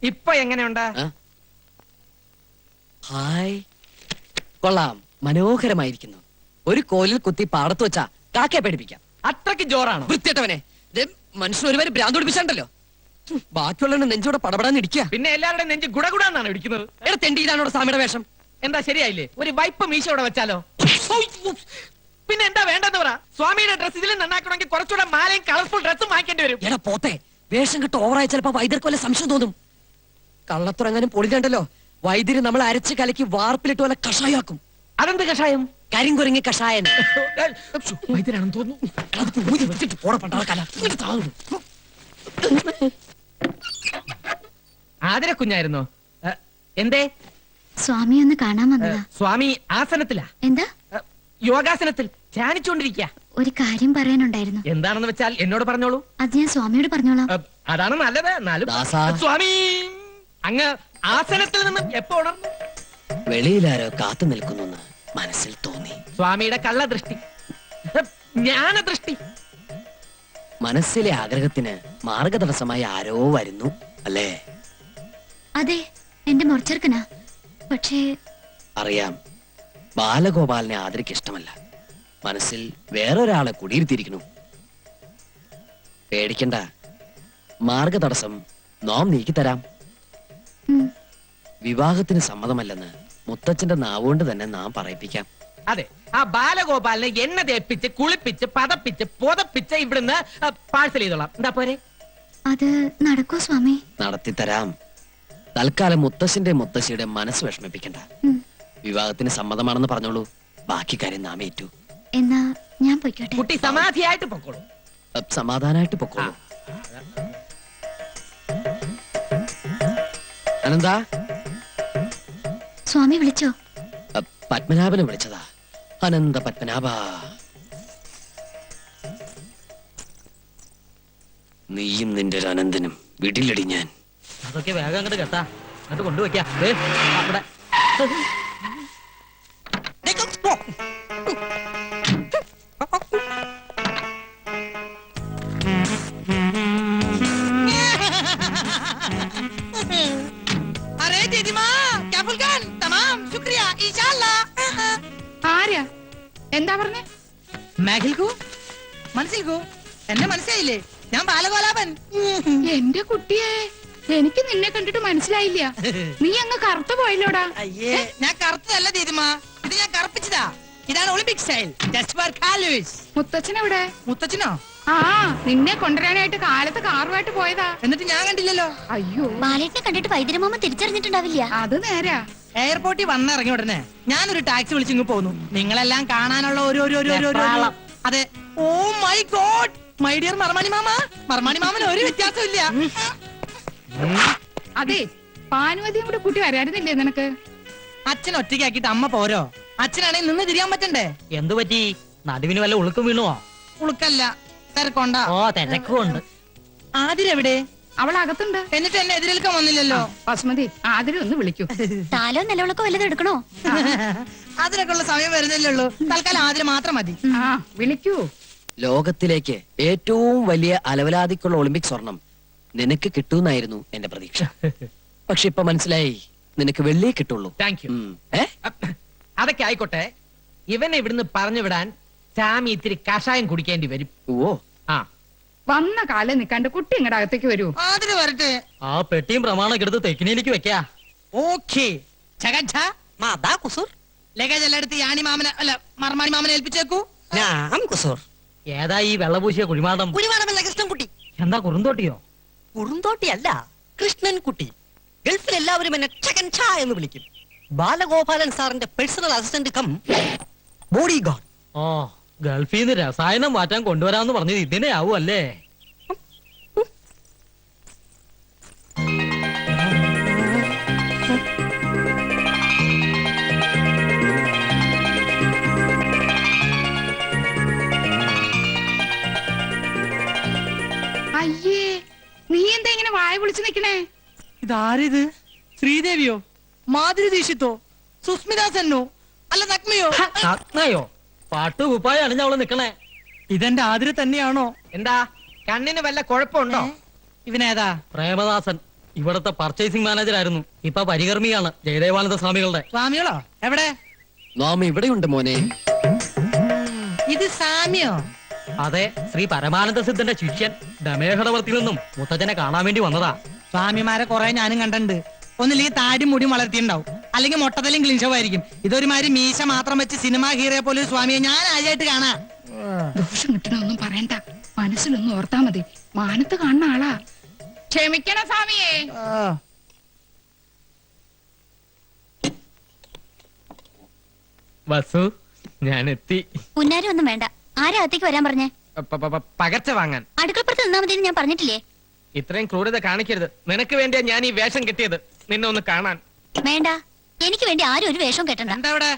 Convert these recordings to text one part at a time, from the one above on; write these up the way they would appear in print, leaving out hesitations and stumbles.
ഇപ്പൊ എങ്ങനെയുണ്ട്? ഹായ്, കൊള്ളാം, മനോഹരമായിരിക്കുന്നു. ഒരു കോലിൽ കുത്തി പാടത്ത് വെച്ചാ കാക്കയെ പേടിപ്പിക്കാം. അത്രയ്ക്ക് ജോറാണ്. വൃത്തിയിട്ടവനെ, മനുഷ്യൻ ഒരുവരെ ഭ്രാന്ത് പിടിപ്പിച്ചാണ്ടല്ലോ. ബാക്കിയുള്ള നെഞ്ചോടെ പടപടാന്ന് ഇടിക്കുക. പിന്നെ എല്ലാവരുടെയും നെഞ്ച് ഗുടഗുടാന്നാണ് ഇടിക്കുന്നത്. എടാ തെണ്ടി, ഇതാണോ സാമിയുടെ വേഷം? എന്താ ശരിയായില്ലേ? ഒരു വൈപ്പ് മീശ ഇവിടെ വെച്ചാലോ? പിന്നെ എന്താ വേണ്ടെന്ന് പറ. സ്വാമിയുടെ ഡ്രസ് ഇതിലും നന്നാക്കണമെങ്കിൽ കുറച്ചുകൂടെ മാലയും കളർഫുൾ ഡ്രസ്സും വാങ്ങിക്കേണ്ടി വരും. എടാ പോത്തെ, വേഷം കിട്ട് ഓവറായി ചിലപ്പോ വൈദ്യർക്ക് വല്ല സംശയം തോന്നും. കള്ളത്തുറങ്ങാനും പൊളിഞ്ഞണ്ടല്ലോ, വൈദ്യര് നമ്മൾ അരച്ച് കലക്കി വാർപ്പിലിട്ട് വല്ല കഷായാക്കും. അതെന്ത് കഷായം? കരിങ്കുരങ്ങി കഷായൻ. വൈദ്യരാണെന്ന് തോന്നുന്നു. ആതിര കുഞ്ഞായിരുന്നോ? എന്തേ? സ്വാമി ഒന്ന് കാണാൻ വന്നതാ. സ്വാമി ആസനത്തിലാ. എന്താ? യോഗാസനത്തിൽ ധ്യാനിച്ചുകൊണ്ടിരിക്കുക. ഒരു കാര്യം പറയാനുണ്ടായിരുന്നു. എന്താണെന്ന് വെച്ചാൽ എന്നോട് പറഞ്ഞോളൂ. അത് ഞാൻ സ്വാമിയോട് പറഞ്ഞോളാം. അതാണ് നല്ലത്. എന്നാലും സ്വാമി അങ്ങ് ആസനത്തിൽ നിന്നും എപ്പോ ഉണർന്നു? വെളിയിലാരോ കാത്തു നിൽക്കുന്നു മനസ്സിൽ തോന്നി. സ്വാമിയുടെ കള്ളദൃഷ്ടി, ജ്ഞാനദൃഷ്ടി. മനസ്സിലെ ആഗ്രഹത്തിന് മാർഗതടസ്സമായി ആരോ വരുന്നു അല്ലേ? അതെ, എന്റെ മുറിച്ചെറുക്കനാ. പക്ഷേ അറിയാം, ബാലഗോപാലിനെ ആദരിക്ക് ഇഷ്ടമല്ല. മനസ്സിൽ വേറൊരാളെ കുടിയിരുത്തിയിരിക്കുന്നു. പേടിക്കണ്ട, മാർഗതടസ്സം നാം നീക്കിത്തരാം. വിവാഹത്തിന് സമ്മതമല്ലെന്ന് മുത്തച്ഛന്റെ നാവുകൊണ്ട് തന്നെ നാം പറയിപ്പിക്കാം. അതെ, ആ ബാലഗോപാലിനെ എണ്ണ തേപ്പിച്ച് കുളിപ്പിച്ച് പതപ്പിച്ച് പുതപ്പിച്ച് ഇവിടുന്ന് പാഴ്സൽ ചെയ്തോളാം. എന്താ പോരെ? അത് നടക്കൂ സ്വാമി? നടത്തിത്തരാം. തൽക്കാലം മുത്തശ്ശന്റെ മുത്തശ്ശിയുടെ മനസ്സ് വിഷമിപ്പിക്കണ്ട. വിവാഹത്തിന് സമ്മതമാണെന്ന് പറഞ്ഞോളൂ, ബാക്കി കാര്യം നാം ഏറ്റു. എന്നാ ഞാൻ പൊയ്ക്കോട്ടെ? കുട്ടി സമാധിയായിട്ട് പൊക്കോളൂ. സമാധാനായിട്ട് പൊക്കോളൂ. അനന്താ, സ്വാമി വിളിച്ചോ? പത്മനാഭനെ വിളിച്ചതാ. അനന്ത പത്മനാഭ, നീയും നിന്റെ ഒരു അനന്തനും വിടിലടി ഞാൻ. അതൊക്കെ വേഗം അങ്ങോട്ട് കേട്ടാ, അങ്ങോട്ട് കൊണ്ടുവയ്ക്കാം. അവിടെ ആരാ? എന്താ പറഞ്ഞേ? മനസ്സിൽക്കോ? എന്നെ മനസ്സിലായില്ലേ? ഞാൻ ബാലഗോപാലൻ. എന്റെ കുട്ടിയെ, എനിക്ക് നിന്നെ കണ്ടിട്ട് മനസ്സിലായില്ല. നീ അങ്ങ് കറുത്തു പോയല്ലോടാ. അയ്യേ, ഞാൻ കറുത്തതല്ല ദീദിമാ, ഇത് ഞാൻ കറുപ്പിച്ചതാ. ഇതാണ് ഒളിമ്പിക് സ്റ്റൈൽ. ജസ്റ്റ് ഫോർ കാലുവേഴ്സ്. മുത്തച്ഛൻ എവിടെ? മുത്തച്ഛനോ? ആ, നിന്നെ കൊണ്ടുവരാനായിട്ട് കാലത്ത് കാറുമായിട്ട് പോയതാ. എന്നിട്ട് ഞാൻ കണ്ടില്ലല്ലോ. അയ്യോ, ബാലേട്ടിനെ കണ്ടിട്ട് വൈദ്യരമാമ തിരിച്ചറിഞ്ഞിട്ടുണ്ടാവില്ല. അത് നേരാ. എയർപോർട്ടിൽ വന്നിറങ്ങിയ ഉടനെ ഞാനൊരു ടാക്സി വിളിച്ചിങ്ങ് പോന്നു. നിങ്ങളെല്ലാം കാണാനുള്ള അതെ. Oh my God, my dear Marmani മാമ. മർമാണി മാമന് ഒരു വ്യത്യാസമില്ല. അതെ, പാനുവതിയും കൂടെ കൂട്ടി വരാറുന്നില്ലേ നിനക്ക്? അച്ഛൻ ഒറ്റയ്ക്കാക്കിട്ട് അമ്മ പോരോ? അച്ഛനാണെങ്കിൽ നിന്ന് തിരിയാൻ പറ്റണ്ടേ? എന്തു പറ്റി? നടുവിന് വല്ല ഉളുക്കും വീണുവോ? ഉളുക്കല്ല, തിരക്കൊണ്ട. ഓ, തിരക്കുണ്ട്. ആതിരെവിടെ? അവൾ അകത്തുണ്ട്. എന്നിട്ട് എന്നെ എതിരേൽക്കാൻ വന്നില്ലല്ലോ. ബസ്മതി, ആതിരെ ഒന്ന് വിളിക്കൂ. താലോ നിലവിളക്കോ വല്ലതും എടുക്കണോ? അതിനൊക്കെ ഉള്ള സമയം വരുന്നില്ലേ ഉള്ളൂ. തൽക്കാലം ആതിര മാത്രം മതി. ആ, വിളിക്കൂ. ലോകത്തിലേക്ക് ഏറ്റവും വലിയ അലവലാതിക്കുള്ള ഒളിമ്പിക് സ്വർണം നിനക്ക് കിട്ടൂന്നായിരുന്നു എന്റെ പ്രതീക്ഷ. പക്ഷെ ഇപ്പൊ മനസ്സിലായി, നിനക്ക് വെള്ളിയേ കിട്ടുള്ളൂ. Thank you. അതൊക്കെ ആയിക്കോട്ടെ. ഇവനെ ഇവിടുന്ന് പറഞ്ഞു വിടാൻ ചാമി ഇത്തിരി കഷായം കുടിക്കേണ്ടി വരും. ഓ, ആ, വന്ന കാലം നിക്കാണ്ട് കുട്ടി ഇങ്ങടെ അകത്തേക്ക് വരൂ. ആതിര വരട്ടെ. ആ പെട്ടിയും പ്രമാണൊക്കെ എടുത്ത് തെക്കിനിയിലേക്ക് വെക്കാ. ഓക്കേ. ലഗേജ് എല്ലാം എടുത്ത് യാണി മാമനെ അല്ല മർമാണി മാമനെ ഏൽപ്പിച്ചേക്കൂ. ഏതാ ഈ വെള്ളപൂശിയ കുഴിമാടം? കൃഷ്ണൻകുട്ടി. എന്താ കുറുന്തോട്ടിയോ? കുറുന്തോട്ടിയല്ല, കൃഷ്ണൻകുട്ടി. ഗൾഫിൽ എല്ലാവരും എന്നെ ചകൻ ഛാ എന്ന് വിളിക്കും. ബാലഗോപാലൻ സാറിന്റെ personal assistant cum bodyguard. ഓ, ഗൾഫിൽ നിന്ന് രസായനം മാറ്റാൻ കൊണ്ടുവരാന്ന് പറഞ്ഞത് ഇതിനെ ആവും അല്ലേ? അയ്യേ, നീ എന്താ ഇങ്ങനെ വായ വിളിച്ചു നിക്കണേ? ഇതാരിത്? ശ്രീദേവിയോ? മാധുരി ദീക്ഷിത്തോ? സുസ്മിത സെന്നോ? അല്ല നഗ്മയോ? നഗ്നയോ? പാട്ടു കുപ്പായാണ് ഞാൻ അവള് നിക്കണേ. ഇതെന്റെ ആതിര തന്നെയാണോ? എന്താ, കണ്ണിന് വല്ല കുഴപ്പമുണ്ടോ? ഇവനേതാ? പ്രേമദാസൻ. ഇവിടത്തെ പർച്ചേസിംഗ് മാനേജർ ആയിരുന്നു. ഇപ്പൊ പരികർമ്മിയാണ് ജയദേവാനന്ദ സ്വാമികളുടെ. സ്വാമികളോ എവിടെ? നാം ഇവിടെയുണ്ട് മോനെ. ഇത് സാമിയോ? അതെ, ശ്രീ പരമാനന്ദ സിദ്ധന്റെ ശിഷ്യൻ ദമേഹടവർത്തിൽ നിന്നും മുത്തച്ഛനെ കാണാൻ വേണ്ടി വന്നതാ. സ്വാമിമാരെ കുറെ ഞാനും കണ്ടിട്ടുണ്ട്. ഒന്നില്ലെങ്കിൽ താടി മുടി വളർത്തിയിട്ടുണ്ടാവും, അല്ലെങ്കിൽ മൊട്ടത്തലും ക്ലീൻ ഷോ ആയിരിക്കും. ഇതൊരുമാതിരി മീശ മാത്രം വെച്ച് സിനിമ ഹീറോയെ പോലെ ഒരു സ്വാമിയെ ഞാൻ ആദ്യമായിട്ട് കാണാ. ദോഷം കിട്ടണൊന്നും പറയണ്ട, മനസ്സിലൊന്നും ഓർത്താ മതി. മാനത്ത് കാണുന്ന ആളാ. ക്ഷമിക്കണം സ്വാമിയേ. വസു, ഞാൻ എത്തി. പുന്നാരി ഒന്നും വേണ്ട. ആരാ അകത്തേക്ക് വരാൻ പറഞ്ഞേ? പകർച്ച വാങ്ങാൻ. അടുക്കളപ്പുറത്ത് നിന്നാ മതി ഞാൻ പറഞ്ഞിട്ടില്ലേ? ഇത്രയും ക്രൂരത കാണിക്കരുത്. നിനക്ക് വേണ്ടിയാ ഞാൻ ഈ വേഷം കെട്ടിയത്, നിന്നെ ഒന്ന് കാണാൻ. വേണ്ട, എനിക്ക് വേണ്ടി ആരും ഒരു വേഷവും കെട്ടണ്ട. എന്താ ഇവിടെ?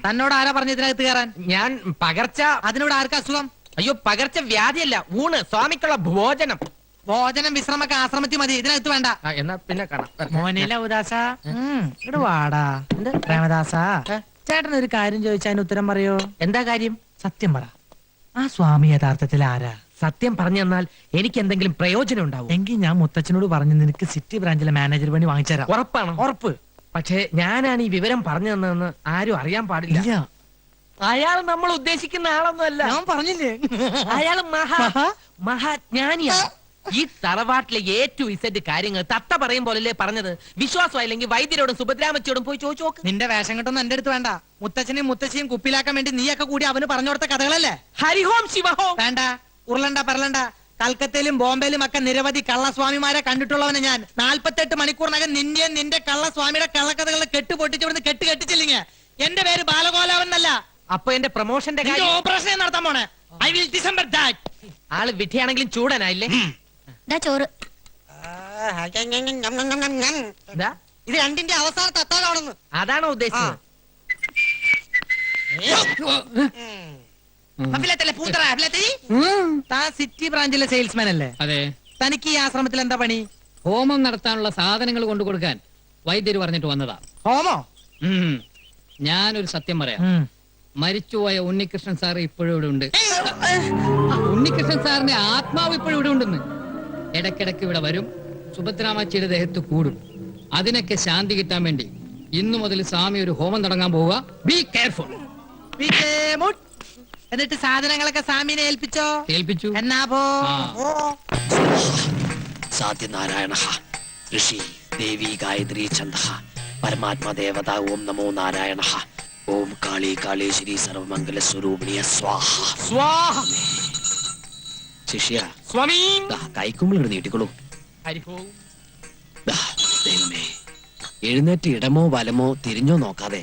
തന്നോട് ആരാ പറഞ്ഞ ഇതിനകത്ത് കയറാൻ? ഞാൻ പകർച്ച. അതിനോട് ആർക്കാ അസുഖം? അയ്യോ, പകർച്ച വ്യാധിയല്ല, ഊണ്, സ്വാമിക്കുള്ള ഭോജനം. ഭോജനം വിശ്രമൊക്കെ ആശ്രമത്തിൽ മതി, ഇതിനകത്ത് വേണ്ട. എന്നാ പിന്നെ കാണാം. മോനില ഉദാസ ഇവിടെ വാടാ. പ്രേമദാസ, ചേട്ടൻ ഒരു കാര്യം ചോദിച്ചാൽ അതിന് ഉത്തരം പറയോ? എന്താ കാര്യം? സത്യം പറ, ആ സ്വാമി യഥാർത്ഥത്തിൽ ആരാ? സത്യം പറഞ്ഞു തന്നാൽ എനിക്ക് എന്തെങ്കിലും പ്രയോജനം ഉണ്ടാവും. എങ്കിൽ ഞാൻ മുത്തച്ഛനോട് പറഞ്ഞു നിനക്ക് സിറ്റി ബ്രാഞ്ചിലെ മാനേജർ പണി വാങ്ങിച്ചുതരാം. ഉറപ്പാണ്? ഉറപ്പ്. പക്ഷേ ഞാനാണ് ഈ വിവരം പറഞ്ഞു തന്നതെന്ന് ആരും അറിയാൻ പാടില്ല. ഇല്ല, അയാൾ നമ്മൾ ഉദ്ദേശിക്കുന്ന ആളൊന്നും അല്ല. ഞാൻ പറഞ്ഞില്ലേ, അയാൾ മഹാജ്ഞാനിയാണ്. ഈ തറവാട്ടിലെ A to Z കാര്യങ്ങൾ തത്ത പറയും പോലല്ലേ പറഞ്ഞത്. വിശ്വാസമായില്ലെങ്കിൽ വൈദ്യരോടും സുഭദ്രാമച്ചിയോടും പോയി ചോദിച്ചു നോക്ക്. നിന്റെ വേഷം കെട്ടൊന്നും എന്റെ അടുത്ത് വേണ്ട. മുത്തച്ഛനെയും മുത്തശ്ശിയും കുപ്പിലാക്കാൻ വേണ്ടി നീയൊക്കെ കൂടി അവന് പറഞ്ഞു കൊടുത്ത കഥകളല്ലേ? ഹരിഹോം ശിവഹോം. വേണ്ട, ഉരുളണ്ട പറലണ്ട. കൽക്കത്തയിലും ബോംബെയിലും ഒക്കെ നിരവധി കള്ളസ്വാമിമാരെ കണ്ടിട്ടുള്ളവനെ ഞാൻ. 48 മണിക്കൂറിനകം നിന്നെയും നിന്റെ കള്ളസ്വാമിയുടെ കള്ളക്കഥകളെ കെട്ടുപൊട്ടിച്ചിവിടുന്ന് കെട്ടിച്ചില്ലെങ്കിൽ എന്റെ പേര് ബാലഗോലാവൻ എന്നല്ല. അപ്പൊ എന്റെ പ്രൊമോഷന്റെ കാര്യം ഓപ്പറേഷൻ നടത്താൻ പോണേ. I will December that. ആള് വിധിയാണെങ്കിലും ചൂടനായില്ലേ? ദാ ചോറ്. ഇതാ, ഇത് രണ്ടിന്റെ അവസാനത്തെ അത്താഴമാണെന്ന്. അതാണോ ഉദ്ദേശിച്ചത്? താൻ സിറ്റി ബ്രാഞ്ചിലെ സെയിൽസ്മാൻ അല്ലേ? അതെ. തനിക്ക് ഈ ആശ്രമത്തിൽ എന്താ പണി? ഹോമം നടത്താനുള്ള സാധനങ്ങൾ കൊണ്ടു കൊടുക്കാൻ വൈദ്യര് പറഞ്ഞിട്ട് വന്നതാ. ഹോമോ? ഞാനൊരു സത്യം പറയാം. മരിച്ചുപോയ ഉണ്ണികൃഷ്ണൻ സാർ ഇപ്പോഴും ഇവിടെ ഉണ്ട്. ഉണ്ണികൃഷ്ണൻ സാറിന്റെ ആത്മാവ് ഇപ്പോഴും ഇവിടെ ഉണ്ടെന്ന്. ഇടയ്ക്കിടയ്ക്ക് ഇവിടെ വരും, സുഭദ്രാമച്ചിയുടെ ദേഹത്ത് കൂടും. അതിനൊക്കെ ശാന്തി കിട്ടാൻ വേണ്ടി ഇന്നു മുതൽ സ്വാമി ഒരു ഹോമം തുടങ്ങാൻ പോവുക. Be careful. എന്നിട്ട് സാധനങ്ങളൊക്കെ സ്വാമിനെ ഏൽപ്പിച്ചോ? ഏൽപ്പിച്ചു. എന്നാ പോ. സാധ്യനാരായണ ഋഷി ദേവി ഗായത്രി ഛന്ദ പരമാത്മാ ദേവത ഓം നമോ നാരായണ ഓം കാളി കാളേശ്വരി സർവമംഗല സ്വരൂപിണിയ സ്വാഹ. സ്വാഹ. ശിഷ്യ, സ്വാമി. കൈക്കുമ്പിൾ നീട്ടിക്കൊള്ളൂ. ഹരിഹോം. ദൈവമേ, എഴുന്നേറ്റ് ഇടമോ വലമോ തിരിഞ്ഞോ നോക്കാതെ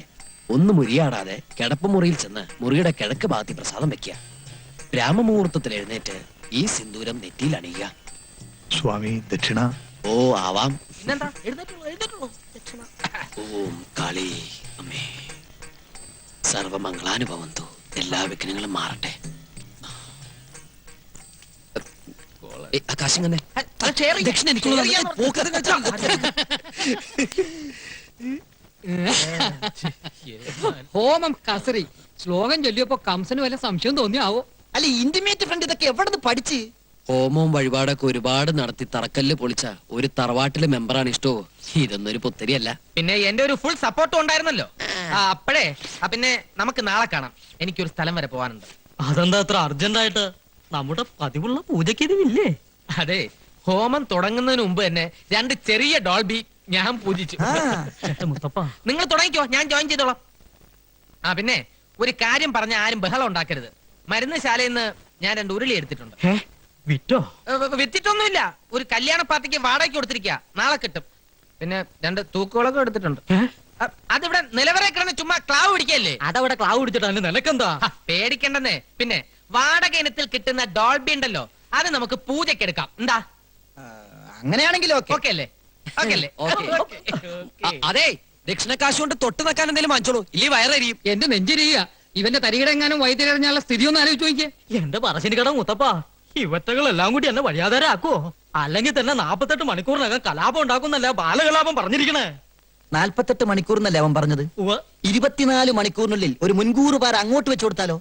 ഒന്ന് മുരിയാടാതെ കിടപ്പുമുറിയിൽ ചെന്ന് മുറിയുടെ കിഴക്ക് ഭാഗത്തി പ്രസാദം വെക്കുക. ബ്രാഹ്മമുഹൂർത്തത്തിൽ എഴുന്നേറ്റ് ഈ സിന്ദൂരം നെറ്റിയിൽ അണിയുക. സ്വാമി ദക്ഷിണ. ഓ ആവാം. പിന്നെന്താ, എഴുന്നേറ്റുള്ളൂ, എഴുന്നേറ്റുള്ളൂ. ദക്ഷിണ. ഓം കാളി അമ്മേ സർവമംഗളാനുഭവന്തു. എല്ലാ വിഘ്നങ്ങളും മാറട്ടെ. ആകാശം തന്നെ അത് ഷെയർ ചെയ്യ്. ദക്ഷിണ എനിക്കുള്ളത് ഷെയർ ചെയ്യാൻ പോക്കത് വെച്ചാ. ഹോമം കസറി ശ്ലോകം ചൊല്ലിയപ്പോ കംസന് വല്ല സംശയം തോന്നിയാവോ? അല്ല, ഇന്റിമേറ്റ് ഫ്രണ്ട് ഇതൊക്കെ എവിടെ പഠിച്ച്? ഹോമവും വഴിപാടൊക്കെ ഒരുപാട് നടത്തി തറക്കല്ല് പൊളിച്ച ഒരു തറവാട്ടിലെ മെമ്പറാണ് ഇഷ്ടോ. ഇതൊന്നും ഒരു പുത്തരിയല്ല. പിന്നെ എന്റെ ഒരു ഫുൾ സപ്പോർട്ടും ഉണ്ടായിരുന്നല്ലോ. അപ്പഴേ പിന്നെ നമുക്ക് നാളെ കാണാം. എനിക്കൊരു സ്ഥലം വരെ പോവാനുണ്ട്. അതെന്താ അത്ര അർജന്റ് ആയിട്ട്? നമ്മുടെ പതിവുള്ള പൂജയ്ക്ക് ഇതില്ലേ? അതെ, ഹോമം തുടങ്ങുന്നതിന് മുമ്പ് തന്നെ 2 ചെറിയ ഡോൾബി ഞാൻ പൂജിച്ചു. മുത്തപ്പ, നിങ്ങൾ തുടങ്ങിക്കോ, ഞാൻ ജോയിൻ ചെയ്തോളാം. പിന്നെ ഒരു കാര്യം പറഞ്ഞ ആരും ബഹളം ഉണ്ടാക്കരുത്. മരുന്ന് ശാലയിൽ നിന്ന് ഞാൻ 2 ഉരുളി എടുത്തിട്ടുണ്ട്. വിറ്റോ? വിറ്റിട്ടൊന്നുമില്ല, ഒരു കല്യാണ പാർട്ടിക്ക് വാടകയ്ക്ക് കൊടുത്തിരിക്കുക. നാളെ കിട്ടും. പിന്നെ 2 തൂക്കുകളൊക്കെ എടുത്തിട്ടുണ്ട്. അതിവിടെ നിലവറെ കിടന്ന് ചുമ്മാ ക്ലാവ് പിടിക്കല്ലേ. അതവിടെ ക്ലാവ് പിടിച്ചിട്ടാണ് നിനക്കെന്താ? പേടിക്കണ്ടെന്നേ. പിന്നെ വാടക ഇനത്തിൽ കിട്ടുന്ന ഡോൾബി ഉണ്ടല്ലോ, അത് നമുക്ക് പൂജയ്ക്ക് എടുക്കാം. എന്താ? അങ്ങനെയാണെങ്കിലും ഓക്കെ അല്ലേ? ഓക്കെ അല്ലേ? അതെ, ദക്ഷിണക്കാശ് കൊണ്ട് തൊട്ട് നിൽക്കാൻ എന്തെങ്കിലും വാങ്ങിച്ചോളൂ, ഇല്ലേ വയറരിയും. എന്റെ നെഞ്ചിരിയ ഇവന്റെ തരികിടെങ്ങാനും വൈദ്യരറിഞ്ഞാലുള്ള സ്ഥിതി ഒന്ന് ആലോചിച്ച് നോക്കിയേ. എന്റെ പറശ്ശിനി കട മുത്തപ്പ, ഇവറ്റകളെല്ലാം കൂടി എന്നെ വഴിയാധാരാക്കുവോ? അല്ലെങ്കിൽ തന്നെ 48 മണിക്കൂറിനകം കലാപം ഉണ്ടാക്കുന്നല്ല ബാലകലാപം പറഞ്ഞിരിക്കണേ. 48 മണിക്കൂർ എന്നല്ലേ അവൻ പറഞ്ഞത്? 24 മണിക്കൂറിനുള്ളിൽ ഒരു മുൻകൂർ പാര അങ്ങോട്ട് വെച്ചു കൊടുത്താലോ?